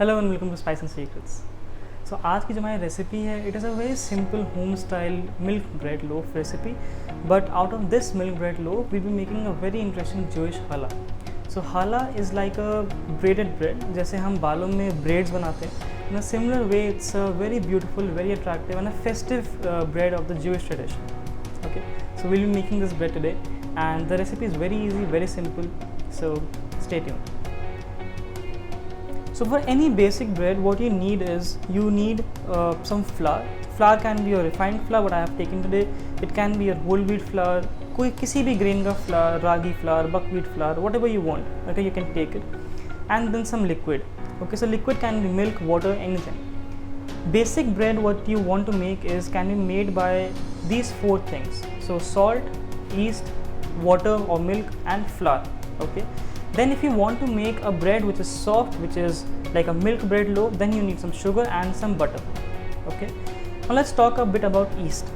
Hello and welcome to spice and secrets. So आज की जो हमारी रेसिपी है, it is a very simple home style milk bread loaf recipe, but out of this milk bread loaf we be making a very interesting Jewish challah. So challah is like a braided bread, जैसे हम बालों में braids बनाते हैं। In a similar way it's a very beautiful, very attractive and a festive bread of the Jewish tradition. Okay, so we'll be making this bread today, and the recipe is very easy, very simple. So stay tuned. So for any basic bread, what you need is you need some flour. Flour can be your refined flour, what I have taken today. It can be your whole wheat flour, कोई किसी भी grain का flour, ragi flour, buckwheat flour, whatever you want. Okay, you can take it, and then some liquid. Okay, so liquid can be milk, water, anything. Basic bread, what you want to make is can be made by these four things. So salt, yeast, water or milk, and flour. Okay. Then if you want to make a bread which is soft, which is like a milk bread loaf, then you need some sugar and some butter. Okay. Now let's talk a bit about yeast.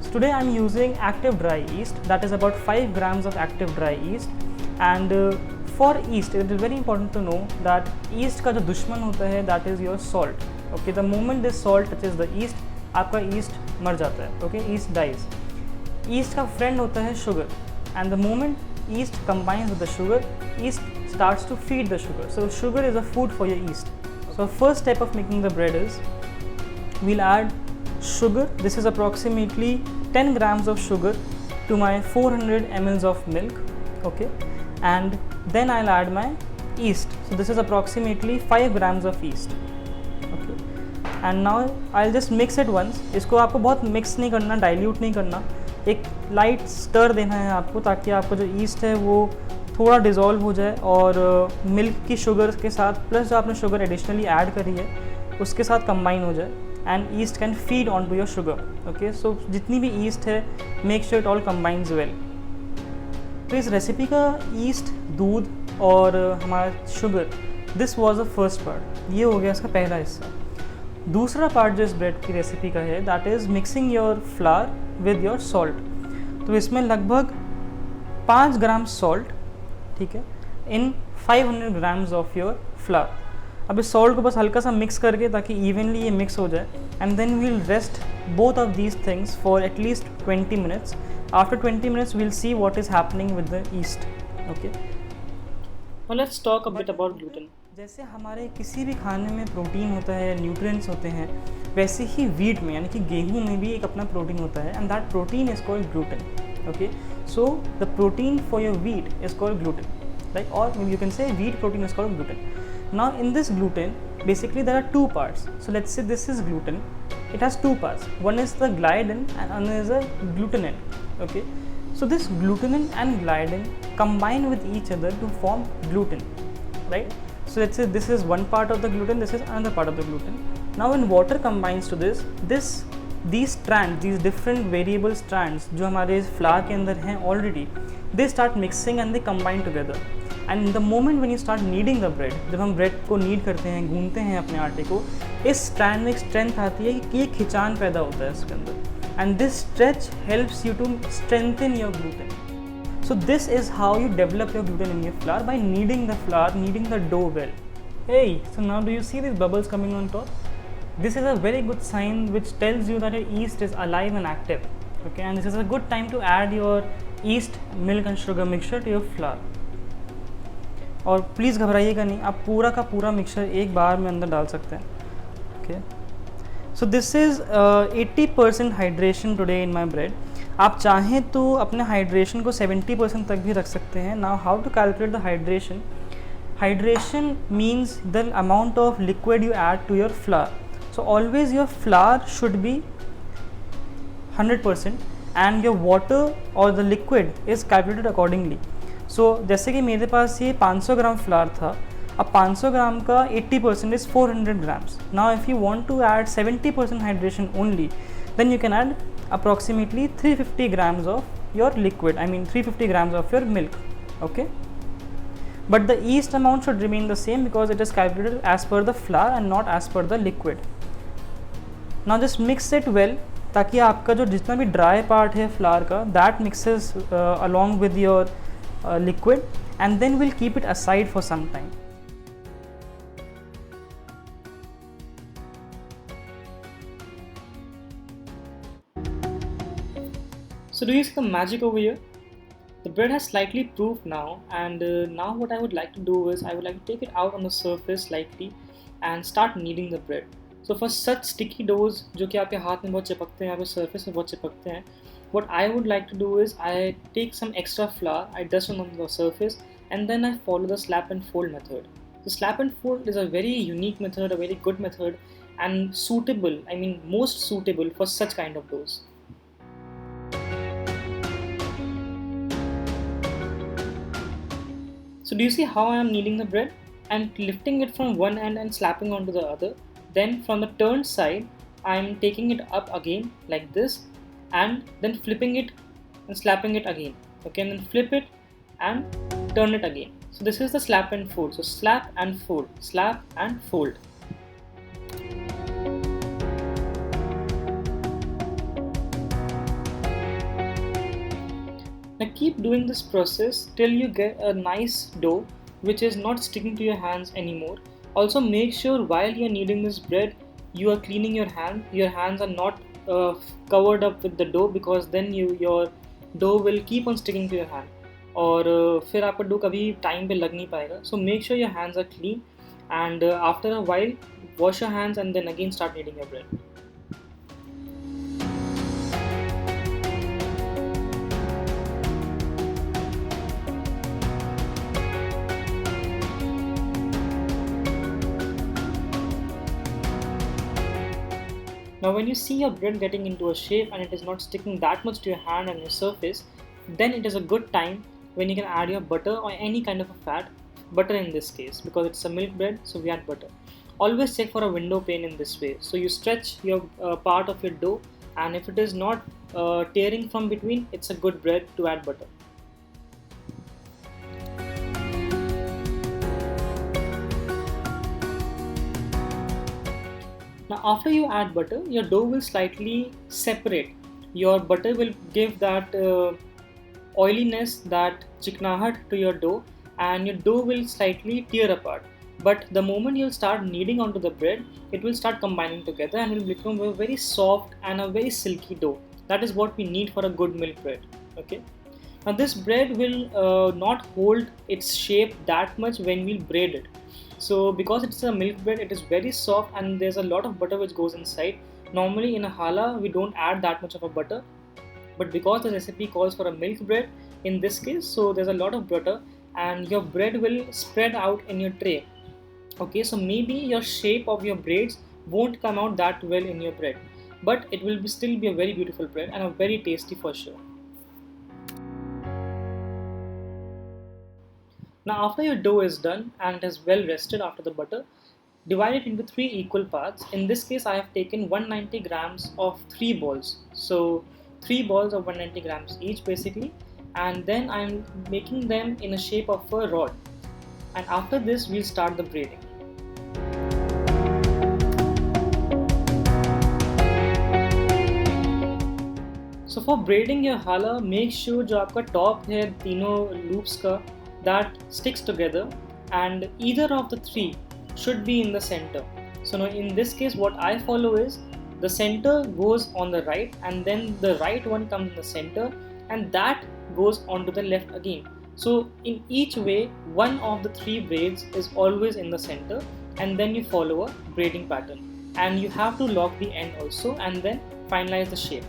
So today I'm using active dry yeast, that is about 5 grams of active dry yeast. And for yeast it is very important to know that yeast का जो दुश्मन होता है that is your salt. Okay, the moment this salt touches the yeast, आपका yeast मर जाता है. Okay, yeast dies. Yeast का friend होता है sugar, and the moment yeast combines with the sugar, yeast starts to feed the sugar. So sugar is a food for your yeast. So first step of making the bread is we'll add sugar. This is approximately 10 grams of sugar to my 400 ml of milk. Okay, and then I'll add my yeast. So this is approximately 5 grams of yeast. Okay, and now I'll just mix it once. इसको आपको बहुत mix नहीं करना, dilute नहीं करना, एक light stir देना है आपको, ताकि आपको जो ईस्ट है वो थोड़ा डिज़ोल्व हो जाए और मिल्क की शुगर के साथ प्लस जो आपने शुगर एडिशनली ऐड करी है उसके साथ कंबाइन हो जाए, and yeast can feed on to your sugar. Okay, so जितनी भी ईस्ट है make sure it all combines well. तो इस रेसिपी का ईस्ट, दूध और हमारा sugar, this was the first part. ये हो गया इसका पहला हिस्सा. दूसरा पार्ट जो इस ब्रेड की रेसिपी का है that is mixing your flower with your salt. तो इसमें लगभग 5 ग्राम सॉल्ट, ठीक है, इन 500 ग्राम्स ऑफ योर फ्लावर. अब इस सॉल्ट को बस हल्का सा मिक्स करके ताकि इवनली ये मिक्स हो जाए, and then we'll rest both of these things for at least 20 minutes. After 20 minutes we'll see what is happening with the yeast. Okay, now let's talk a bit about gluten. जैसे हमारे किसी भी खाने में protein होता है, न्यूट्रिएंट्स होते हैं, वैसे ही वीट में यानी कि गेहूं में भी एक अपना प्रोटीन होता है, and that protein is called gluten. Okay, so the protein for your wheat is called gluten, like, or you can say wheat protein is called gluten. Now in this gluten basically there are two parts. So let's say this is gluten, it has two parts. One is the gliadin and another is a glutenin. Okay, so this glutenin and gliadin combine with each other to form gluten, right? So let's say this is one part of the gluten, this is another part of the gluten. Now when water combines to these strands, these different variable strands जो हमारे इस flower के अंदर हैं already, they start mixing and they combine together. And the moment when you start kneading the bread, जब हम bread को need करते हैं, गूंथते हैं अपने आटे को, इस स्ट्रैंड में एक स्ट्रेंथ आती है कि ये खिंचान पैदा होता है इसके अंदर, and this stretch helps you to strengthen your gluten. So this is how you develop your gluten in your flour, by kneading the flour, kneading the dough well. Hey, so now do you see these bubbles coming on top? This is a very good sign which tells you that your yeast is alive and active. Okay, and this is a good time to add your yeast, milk and sugar mixture to your flour. और please घबराइएगा नहीं, आप पूरा का पूरा mixture एक बार में अंदर डाल सकते हैं. Okay, so this is 80% hydration today in my bread. आप चाहें तो अपने हाइड्रेशन को 70% तक भी रख सकते हैं. Now how to calculate the hydration. Hydration means the amount of liquid you add to your flour. So always your flour should be 100% and your water और the liquid is calculated accordingly. So जैसे कि मेरे पास ये 500 ग्राम flower था, अब 500 gram का 80% is 400 grams. Now if you want to add 70% hydration only, then you can add approximately 350 grams of your liquid, I mean 350 grams of your milk. Okay, but the yeast amount should remain the same because it is calculated as per the flour and not as per the liquid. Now just mix it well, ताकि आपका जो जितना भी dry part है flower का, that mixes along with your liquid, and then we'll keep it aside for some time. So do you see the magic over here? The bread has slightly proofed now, and now what I would like to do is I would like to take it out on the surface slightly and start kneading the bread. So for such sticky doughs जो कि आपके हाथ में बहुत चिपकते हैं, आपके surface में बहुत चिपकते हैं, what I would like to do is I take some extra flour, I dust it on the surface, and then I follow the slap and fold method. The slap and fold is a very unique method, a very good method, and suitable, I mean most suitable for such kind of doughs. So do you see how I am kneading the bread? I'm lifting it from one end and slapping onto the other. Then from the turned side, I'm taking it up again like this, and then flipping it and slapping it again. Okay, and then flip it and turn it again. So this is the slap and fold. So slap and fold, slap and fold. Now keep doing this process till you get a nice dough which is not sticking to your hands anymore. Also make sure while you are kneading this bread, you are cleaning your hand. Your hands are not covered up with the dough, because then your dough will keep on sticking to your hand और फिर आपका dough कभी time पे लग नहीं पाएगा. So make sure your hands are clean, and after a while wash your hands and then again start kneading your bread. Now when you see your bread getting into a shape and it is not sticking that much to your hand and your surface, then it is a good time when you can add your butter or any kind of a fat, butter in this case, because it's a milk bread, so we add butter. Always check for a window pane in this way. So you stretch your part of your dough, and if it is not tearing from between, it's a good bread to add butter. Now after you add butter, your dough will slightly separate. Your butter will give that oiliness, that chiknahat to your dough, and your dough will slightly tear apart. But the moment you'll start kneading onto the bread, it will start combining together and will become a very soft and a very silky dough. That is what we need for a good milk bread. Okay. Now this bread will not hold its shape that much when we braid it. So because it's a milk bread, it is very soft and there's a lot of butter which goes inside. Normally in a challah, we don't add that much of a butter. But because the recipe calls for a milk bread in this case, so there's a lot of butter and your bread will spread out in your tray. Okay, so maybe your shape of your braids won't come out that well in your bread, but it will still be a very beautiful bread and a very tasty for sure. Now after your dough is done and it has well rested after the butter, divide it into 3 equal parts. In this case I have taken 190 grams of 3 balls. So 3 balls of 190 grams each basically, and then I am making them in a shape of a rod, and after this we'll start the braiding. So for braiding your challah, make sure जो आपका top है तीनों loops का, that sticks together, and either of the 3 should be in the center. So now in this case what I follow is the center goes on the right, and then the right one comes in the center, and that goes onto the left again. So in each way, one of the 3 braids is always in the center, and then you follow a braiding pattern, and you have to lock the end also and then finalize the shape.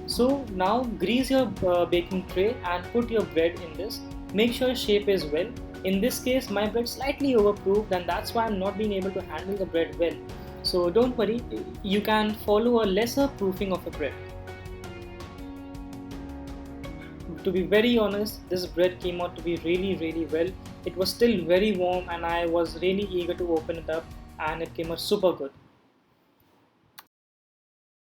So now grease your baking tray and put your bread in this. Make sure shape is well. In this case my bread slightly overproofed, and that's why I'm not being able to handle the bread well. So don't worry, you can follow a lesser proofing of a bread. To be very honest, this bread came out to be really well. It was still very warm and I was really eager to open it up, and it came out super good.